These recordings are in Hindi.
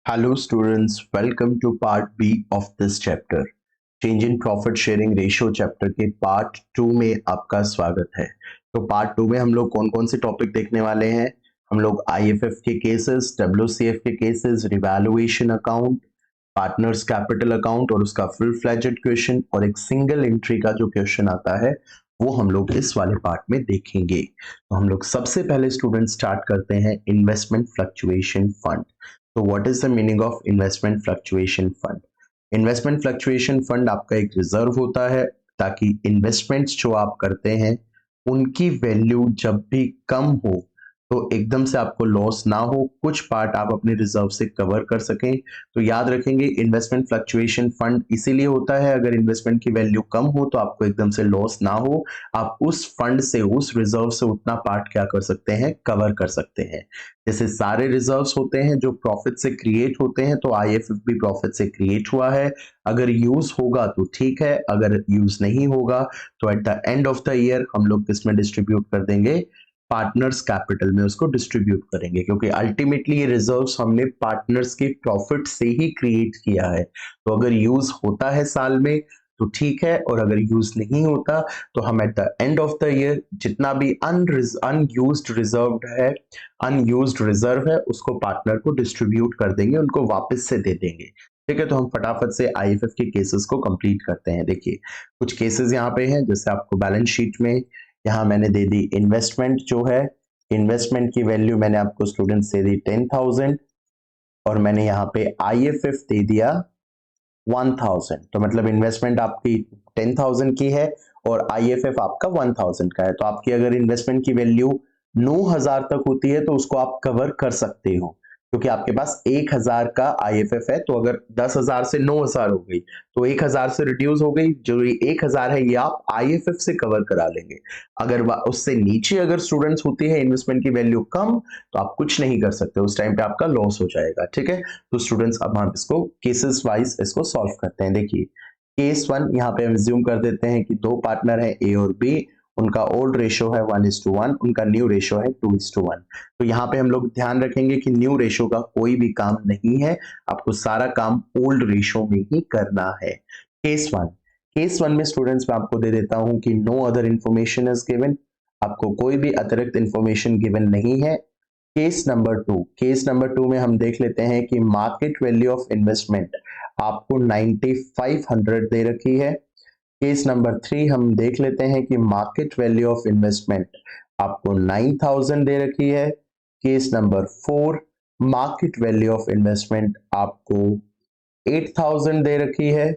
Hello students, welcome to part B of this chapter. Change in profit sharing ratio chapter के पार्ट 2 में आपका स्वागत है। तो पार्ट 2 में हम लोग कौन कौन से टॉपिक देखने वाले हैं? हम लोग IFF के केसेस, WCF के cases, revaluation account, partners capital account और उसका फुल फ्लेजेड क्वेश्चन और एक सिंगल एंट्री का जो क्वेश्चन आता है वो हम लोग इस वाले पार्ट में देखेंगे। तो हम लोग सबसे पहले स्टूडेंट स्टार्ट करते हैं इन्वेस्टमेंट फ्लक्चुएशन फंड। तो what is the meaning of investment fluctuation fund? Investment fluctuation fund आपका एक रिजर्व होता है ताकि इन्वेस्टमेंट्स जो आप करते हैं उनकी वैल्यू जब भी कम हो तो एकदम से आपको लॉस ना हो, कुछ पार्ट आप अपने रिजर्व से कवर कर सकें। तो याद रखेंगे इन्वेस्टमेंट फ्लक्चुएशन फंड इसीलिए होता है, अगर इन्वेस्टमेंट की वैल्यू कम हो तो आपको एकदम से लॉस ना हो, आप उस फंड से, उस रिजर्व से उतना पार्ट क्या कर सकते हैं, कवर कर सकते हैं। जैसे सारे रिजर्व्स होते हैं जो प्रॉफिट से क्रिएट होते हैं, तो आईएफएफ भी प्रॉफिट से क्रिएट हुआ है। अगर यूज होगा तो ठीक है, अगर यूज नहीं होगा तो at the end of the year हम लोग किसमें डिस्ट्रीब्यूट कर देंगे, पार्टनर्स कैपिटल में उसको डिस्ट्रीब्यूट करेंगे, क्योंकि अल्टीमेटली ये रिजर्व्स हमने पार्टनर्स के प्रॉफिट से ही क्रिएट किया है। तो अगर यूज होता है साल में तो ठीक है, और अगर यूज नहीं होता तो हम at the end of the year जितना भी अनयूज्ड रिजर्व है उसको पार्टनर को डिस्ट्रीब्यूट कर देंगे, उनको वापस से दे देंगे। ठीक है, तो हम फटाफट से आईएफएफ के केसेस को कंप्लीट करते हैं। देखिए कुछ केसेस यहाँ पे हैं, जैसे आपको बैलेंस शीट में यहाँ मैंने दे दी इन्वेस्टमेंट जो है, इन्वेस्टमेंट की वैल्यू मैंने आपको स्टूडेंट्स दे दी 10,000 और मैंने यहाँ पे आईएफएफ दे दिया 1000। तो मतलब इन्वेस्टमेंट आपकी 10,000 की है और आईएफएफ आपका 1000 का है। तो आपकी अगर इन्वेस्टमेंट की वैल्यू 9,000 तक होती है तो उसको आप कवर कर सकते हो, क्योंकि आपके पास 1,000 का आईएफएफ है। तो अगर 10,000 से 9,000 हो गई तो 1,000 से रिड्यूस हो गई, जो 1,000 है ये आप आईएफएफ से कवर करा लेंगे। अगर उससे नीचे अगर स्टूडेंट्स होती है इन्वेस्टमेंट की वैल्यू कम, तो आप कुछ नहीं कर सकते, उस टाइम पे आपका लॉस हो जाएगा। ठीक है, तो स्टूडेंट्स अब हम इसको केसेस वाइज इसको सॉल्व करते हैं। देखिए केस 1 यहाँ पे हम ज्यूम कर देते हैं कि दो पार्टनर है ए और बी, उनका ओल्ड रेशियो है 1:1, उनका न्यू रेशियो है 2:1। तो यहाँ पे हम लोग ध्यान रखेंगे कि न्यू रेशियो का कोई भी काम नहीं है, आपको सारा काम ओल्ड रेशियो में ही करना है। केस 1 में स्टूडेंट्स मैं आपको दे देता हूं कि no other information is given, आपको कोई भी अतिरिक्त इंफॉर्मेशन गिवन नहीं है। केस नंबर 2 में हम देख लेते हैं कि मार्केट वैल्यू ऑफ इन्वेस्टमेंट आपको 9500 दे रखी है। केस नंबर 3 हम देख लेते हैं कि मार्केट वैल्यू ऑफ इन्वेस्टमेंट आपको 9,000 दे रखी है। Case number 4 market value of investment आपको 8,000 दे रखी है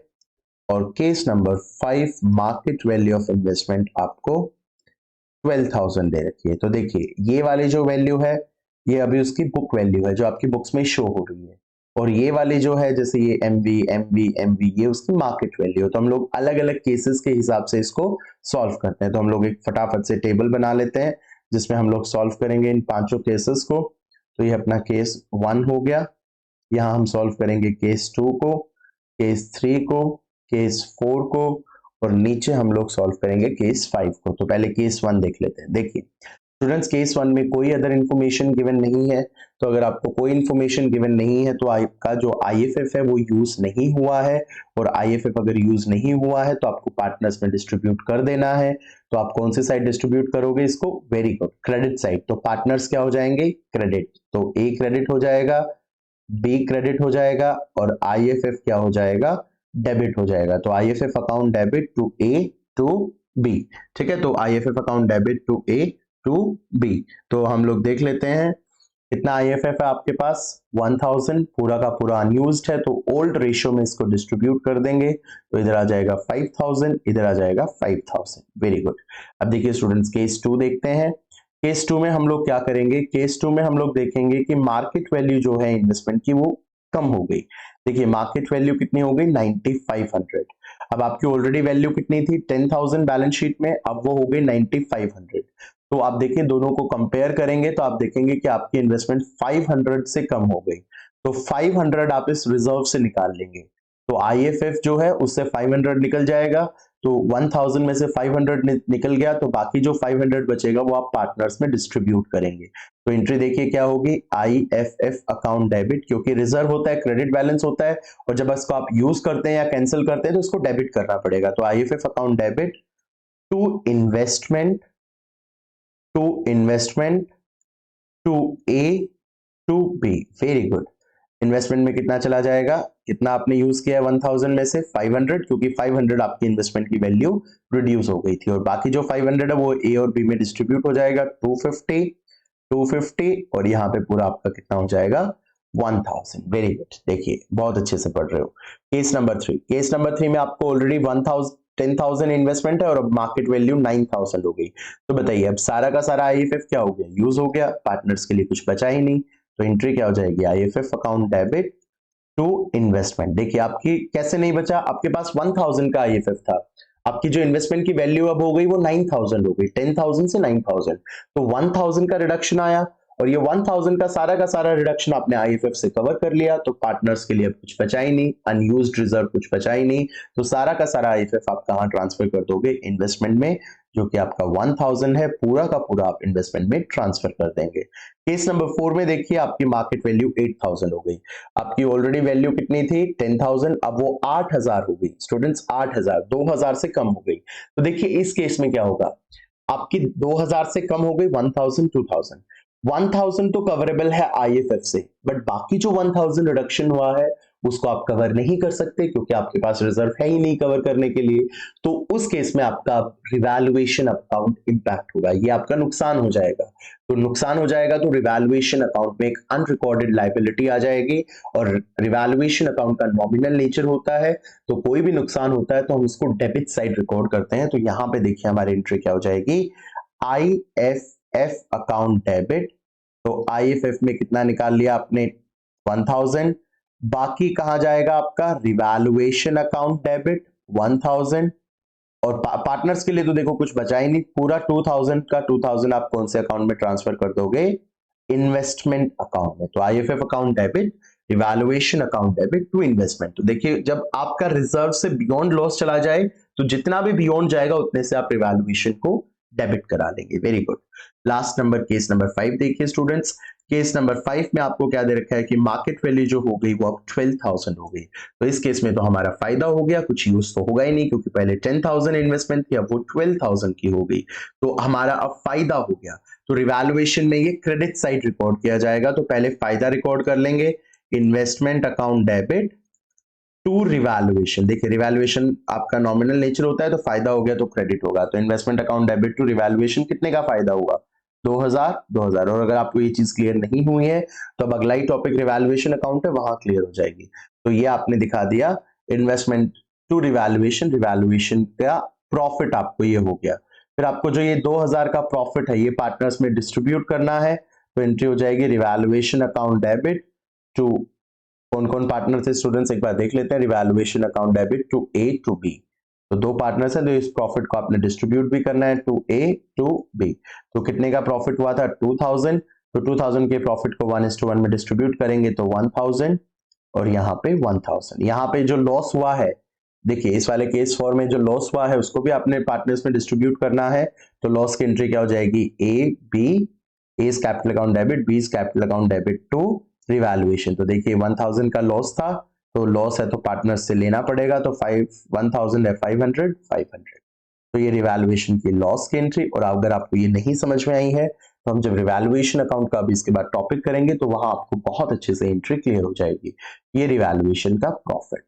और case number 5 market value of investment आपको 12,000 दे रखी है। तो देखिए ये वाली जो वैल्यू है ये अभी उसकी बुक वैल्यू है जो आपकी बुक्स में शो हो रही है, और ये वाली जो है जैसे ये एमवी ये उसकी मार्केट वैल्यू है। तो हम लोग अलग अलग केसेस के हिसाब से इसको सॉल्व करते हैं। तो हम लोग एक फटाफट से टेबल बना लेते हैं जिसमें हम लोग सॉल्व करेंगे इन पांचों केसेस को। तो ये अपना केस 1 हो गया, यहाँ हम सॉल्व करेंगे केस 2 को, केस 3 को, केस 4 को, और नीचे हम लोग सॉल्व करेंगे केस 5 को। तो पहले केस 1 देख लेते हैं। देखिए स्टूडेंट्स केस 1 में कोई अदर इन्फॉर्मेशन गिवन नहीं है, तो अगर आपको कोई इन्फॉर्मेशन गिवन नहीं है तो आपका जो आईएफएफ है वो यूज नहीं हुआ है, और आईएफएफ अगर यूज नहीं हुआ है तो आपको पार्टनर्स में डिस्ट्रीब्यूट कर देना है। तो आप कौन सी साइड डिस्ट्रीब्यूट करोगे इसको? Very good, credit side. तो पार्टनर्स क्या हो जाएंगे? क्रेडिट। तो ए क्रेडिट हो जाएगा, बी क्रेडिट हो जाएगा और आईएफएफ क्या हो जाएगा? डेबिट हो जाएगा। तो IFF account debit to A to B. ठीक है, तो IFF account debit to A to B. तो हम लोग देख लेते हैं कितना आईएफएफ है आपके पास, 1000, पूरा का पूरा अनयूज्ड है, तो ओल्ड रेशियो में इसको डिस्ट्रीब्यूट कर देंगे। तो इधर आ जाएगा 5000, इधर आ जाएगा 5000। Very good. अब देखिए स्टूडेंट्स केस 2 देखते हैं। केस 2 में हम लोग क्या करेंगे? केस 2 में हम लोग देखेंगे कि मार्केट वैल्यू जो है इन्वेस्टमेंट की वो कम हो गई। देखिए मार्केट वैल्यू कितनी हो गई? 9500। अब आपकी ऑलरेडी वैल्यू कितनी थी? 10,000 बैलेंस शीट में, अब वो हो गई 9500। तो आप देखिए दोनों को कंपेयर करेंगे तो आप देखेंगे कि आपकी इन्वेस्टमेंट 500 से कम हो गई। तो 500 आप इस रिजर्व से निकाल लेंगे, तो आईएफएफ जो है उससे 500 निकल जाएगा, तो 1000 में से 500 निकल गया, तो बाकी जो 500 बचेगा वो आप पार्टनर्स में डिस्ट्रीब्यूट करेंगे। तो एंट्री देखिए क्या होगी, IFF अकाउंट डेबिट, क्योंकि रिजर्व होता है, क्रेडिट बैलेंस होता है, और जब इसको आप यूज करते हैं या कैंसिल करते हैं तो इसको डेबिट करना पड़ेगा। तो IFF account debit to investment to A to B। Very good. Investment में कितना चला जाएगा, कितना आपने यूज किया है 1000 में से 500, क्योंकि 500 आपकी इन्वेस्टमेंट की वैल्यू रिड्यूस हो गई थी, और बाकी जो 500 है वो A और B में डिस्ट्रीब्यूट हो जाएगा। 250 और यहाँ पे पूरा आपका कितना हो जाएगा 1000। वेरी गुड, देखिए बहुत अच्छे से पढ़ रहे हो। केस नंबर 3, केस नंबर 3 में आपको ऑलरेडी 10,000 इन्वेस्टमेंट है और अब मार्केट वैल्यू 9000 हो गई। तो बताइए अब सारा का सारा IFF क्या हो गया, यूज हो गया, पार्टनर्स के लिए कुछ बचा ही नहीं। तो एंट्री क्या हो जाएगी, IFF account debit to investment. देखिए आपकी कैसे नहीं बचा, आपके पास 1000 का IFF था, आपकी जो इन्वेस्टमेंट की वैल्यू अब हो गई वो 9000 हो गई, 10,000 से 9000, तो 1000 का रिडक्शन आया, और ये 1000 का सारा रिडक्शन आपने IFF से कवर कर लिया, तो पार्टनर्स के लिए अब कुछ बचा ही नहीं, अनयूज्ड रिजर्व कुछ बचा ही नहीं, तो सारा का सारा IFF आप कहां ट्रांसफर कर दोगे, इन्वेस्टमेंट में, जो कि आपका 1000 है, पूरा का पूरा आप इन्वेस्टमेंट में ट्रांसफर कर देंगे। केस नंबर 4 में देखिए आपकी मार्केट वैल्यू 8000 हो गई, आपकी ऑलरेडी वैल्यू कितनी थी 10,000, अब वो 8000 हो गई। स्टूडेंट्स 8000 2000 से कम हो गई, तो देखिए इस केस में क्या होगा, आपकी 2000 से कम हो गई 1000 2000, 1000 तो कवरेबल है IFF से, बट बाकी जो 1000 रिडक्शन हुआ है उसको आप कवर नहीं कर सकते, क्योंकि आपके पास रिजर्व है ही नहीं कवर करने के लिए। तो उस केस में आपका रिवैल्यूएशन अकाउंट इंपैक्ट होगा, ये आपका नुकसान हो जाएगा। तो नुकसान हो जाएगा तो रिवैल्यूएशन अकाउंट में एक अनरिकॉर्डेड लायबिलिटी आ जाएगी, और रिवैल्यूएशन अकाउंट का नॉमिनल नेचर होता है, तो कोई भी नुकसान होता है तो हम उसको डेबिट साइड रिकॉर्ड करते हैं। तो यहां पे देखिए हमारी एंट्री क्या हो जाएगी, IFF अकाउंट डेबिट, तो IFF में कितना निकाल लिया आपने 1000, बाकी कहां जाएगा आपका रिवैल्यूएशन अकाउंट डेबिट 1000, और पार्टनर्स के लिए तो देखो कुछ बचा ही नहीं, पूरा 2000 का 2000 आप कौन से अकाउंट में ट्रांसफर कर दोगे, इन्वेस्टमेंट अकाउंट में। तो IFF account debit, revaluation account debit to investment. तो देखिए जब आपका रिजर्व से बियॉन्ड लॉस चला जाए, तो जितना भी बियॉन्ड जाएगा उतने से आप रिवैल्यूएशन को डेबिट करा लेंगे। Very good. Last number case number 5 देखिए स्टूडेंट्स, केस नंबर 5 में आपको क्या दे रखा है कि मार्केट वैल्यू जो हो गई वो अब 12,000 हो गई। तो इस केस में तो हमारा फायदा हो गया, कुछ यूज तो होगा ही नहीं, क्योंकि पहले 10,000 इन्वेस्टमेंट थी, अब वो 12,000 की हो गई, तो हमारा अब फायदा हो गया। तो रिवैल्यूएशन में ये क्रेडिट साइड रिकॉर्ड किया जाएगा, तो पहले फायदा रिकॉर्ड कर लेंगे, investment account debit to revaluation. देखिए रिवैल्यूएशन आपका नॉमिनल नेचर होता है, तो फायदा हो गया तो क्रेडिट होगा, तो investment account debit to revaluation कितने का फायदा हुआ 2000। और अगर आपको ये चीज क्लियर नहीं हुई है तो अब अगला ही टॉपिक रिवैल्यूएशन अकाउंट है, वहां क्लियर हो जाएगी। तो ये आपने दिखा दिया इन्वेस्टमेंट टू रिवैल्यूएशन, रिवैल्यूएशन का प्रॉफिट आपको ये हो गया। फिर आपको जो ये 2000 का प्रॉफिट है ये पार्टनर्स में डिस्ट्रीब्यूट करना है, तो एंट्री हो जाएगी रिवैल्यूएशन अकाउंट डेबिट टू, कौन कौन पार्टनर थे स्टूडेंट्स एक बार देख लेते हैं, revaluation account debit to A to B। तो दो पार्टनर्स हैं, तो इस प्रॉफिट को आपने डिस्ट्रीब्यूट भी करना है टू A टू B। तो कितने का प्रॉफिट हुआ था 2000, तो 2000 के प्रॉफिट को 1:1 में डिस्ट्रीब्यूट करेंगे तो 1000, और यहाँ पे 1000। यहाँ पे जो लॉस हुआ है, देखिए इस वाले केस 4 में जो लॉस हुआ है उसको भी आपने पार्टनर्स में डिस्ट्रीब्यूट करना है। तो लॉस की एंट्री क्या हो जाएगी, A capital account debit, B capital account debit to revaluation. तो देखिए 1000 का लॉस था, तो लॉस है तो पार्टनर्स से लेना पड़ेगा, तो 1000 है 500। तो ये रिवैल्यूएशन की लॉस की एंट्री। और अगर आपको ये नहीं समझ में आई है तो हम जब रिवैल्यूएशन अकाउंट का भी इसके बाद टॉपिक करेंगे तो वहां आपको बहुत अच्छे से एंट्री क्लियर हो जाएगी। ये रिवैल्यूएशन का प्रॉफिट,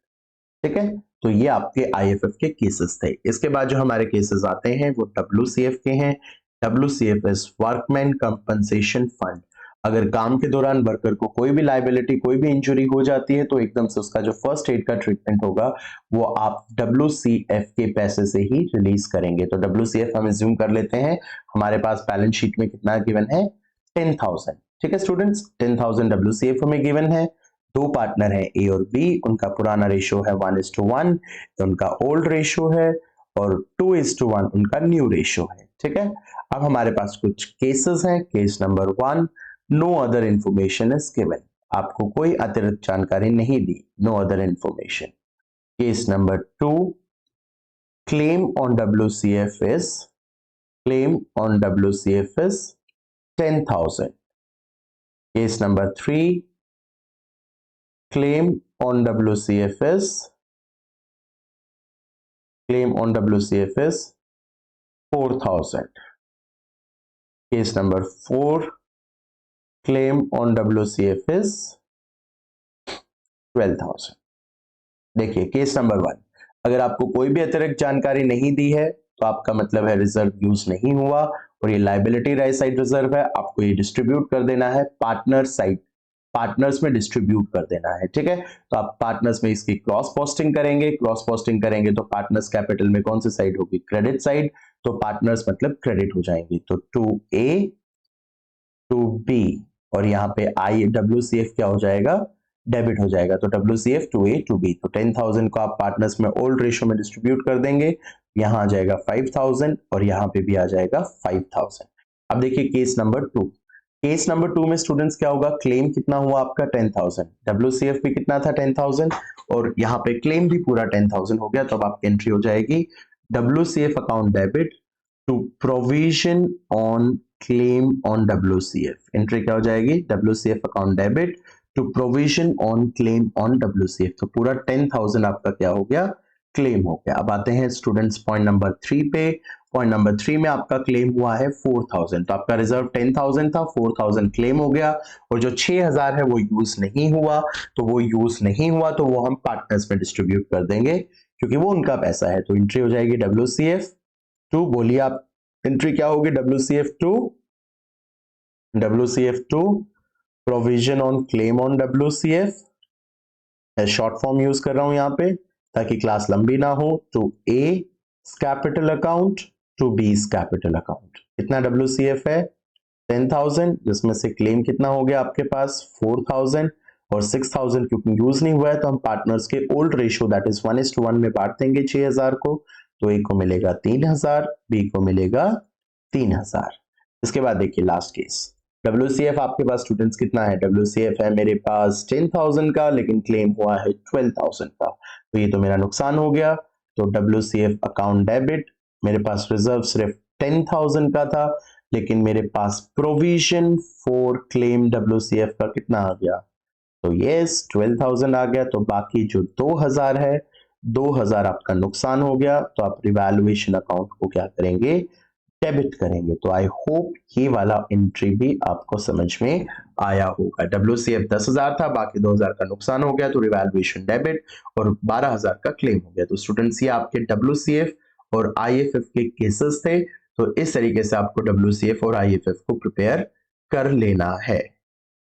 ठीक है। तो ये आपके IFF के केसेस थे। इसके बाद जो हमारे केसेस आते हैं वो WCF के हैं। WCF is workman compensation fund. अगर काम के दौरान वर्कर को कोई भी लाइबिलिटी, कोई भी इंजरी हो जाती है, तो एकदम से उसका जो फर्स्ट एड का ट्रीटमेंट होगा वो आप WCF के पैसे से ही रिलीज करेंगे। तो WCF हम एज्यूम कर लेते हैं, हमारे पास बैलेंस शीट में कितना गिवन है 10,000, ठीक है स्टूडेंट्स, 10,000 WCF हमें गिवन है। दो पार्टनर हैं A और B, उनका पुराना रेशियो है 1:1, उनका ओल्ड रेशियो है, और 2:1 उनका न्यू रेशियो है, ठीक है। अब हमारे पास कुछ केसेस हैं। Case number 1, no other information is given, आपको कोई अतिरिक्त जानकारी नहीं दी, no other information. Case number 2, claim on WCF is 10,000. Case number 3, claim on WCF is 4,000. Case number 4, claim on WCF is 12,000. देखिए केस नंबर 1, अगर आपको कोई भी अतिरिक्त जानकारी नहीं दी है तो आपका मतलब है रिजर्व यूज नहीं हुआ और ये लायबिलिटी राइट साइड रिजर्व है, आपको ये डिस्ट्रीब्यूट कर देना है पार्टनर साइड, पार्टनर्स में डिस्ट्रीब्यूट कर देना है, ठीक है। तो आप पार्टनर्स में इसकी क्रॉस पोस्टिंग करेंगे, क्रॉस पोस्टिंग करेंगे तो पार्टनर्स कैपिटल में कौन सी साइड होगी, क्रेडिट साइड, तो पार्टनर्स मतलब क्रेडिट हो जाएंगे, तो 2A 2B और यहाँ पे WCF क्या हो जाएगा, डेबिट हो जाएगा, तो WCF 2A 2B, तो 10,000 को आप पार्टनर्स में ओल्ड रेशियो में डिस्ट्रीब्यूट कर देंगे, यहाँ आ जाएगा 5,000 और यहाँ पे भी आ जाएगा 5,000। अब देखिए केस नंबर 2, केस नंबर 2 में स्टूडेंट्स क्या होगा, क्लेम कितना हुआ आपका 10,000, WCF भी कितना था 10,000 और यहाँ पे क्लेम भी पूरा 10,000 हो गया, तो अब आपकी एंट्री हो जाएगी WCF account debit to provision on claim on WCF, entry क्या हो जाएगी WCF account debit to provision on claim on WCF, तो पूरा 10,000 आपका क्या हो गया, क्लेम हो गया। अब आते हैं स्टूडेंट्स पॉइंट नंबर 3 पे, पॉइंट नंबर 3 में आपका क्लेम हुआ है 4,000, तो आपका रिजर्व 10,000 था, 4,000 क्लेम हो गया और जो 6,000 है वो यूज नहीं हुआ, तो वो यूज नहीं हुआ तो वो हम पार्टनर्स में डिस्ट्रीब्यूट कर देंगे क्योंकि वो उनका पैसा है, तो एंट्री हो जाएगी WCF 2, बोलिए आप एंट्री क्या होगी, WCF 2 provision on claim on WCF, short form use कर रहा हूं यहां पे ताकि क्लास लंबी ना हो, तो A capital account to B capital account, कितना WCF है 10,000, जिसमें से क्लेम कितना हो गया आपके पास 4,000 और 6,000 क्योंकि यूज नहीं हुआ है तो हम पार्टनर्स के ओल्ड रेशियो दैट इज 1:1 में बांट देंगे 6,000 को, तो A को मिलेगा 3,000, B को मिलेगा 3,000। इसके बाद देखिए लास्ट केस, WCF आपके पास स्टूडेंट्स कितना है, WCF है मेरे पास 10,000 का लेकिन क्लेम हुआ है 12,000 का, तो ये तो मेरा नुकसान हो गया, तो WCF अकाउंट डेबिट, मेरे पास रिजर्व सिर्फ 10,000 का था लेकिन मेरे पास प्रोविजन फॉर क्लेम WCF का कितना आ गया, तो यस 12,000 आ गया, तो बाकी जो 2,000 है 2,000 आपका नुकसान हो गया, तो आप रिवैल्यूएशन अकाउंट को क्या करेंगे, डेबिट करेंगे। तो आई होप ये वाला एंट्री भी आपको समझ में आया होगा। WCF 10,000 था, बाकी 2,000 का नुकसान हो गया तो रिवैल्यूएशन डेबिट और 12,000 का क्लेम हो गया। तो स्टूडेंट्स ये आपके WCF और IFF के केसेस थे, तो इस तरीके से आपको WCF और IFF को प्रिपेयर कर लेना है।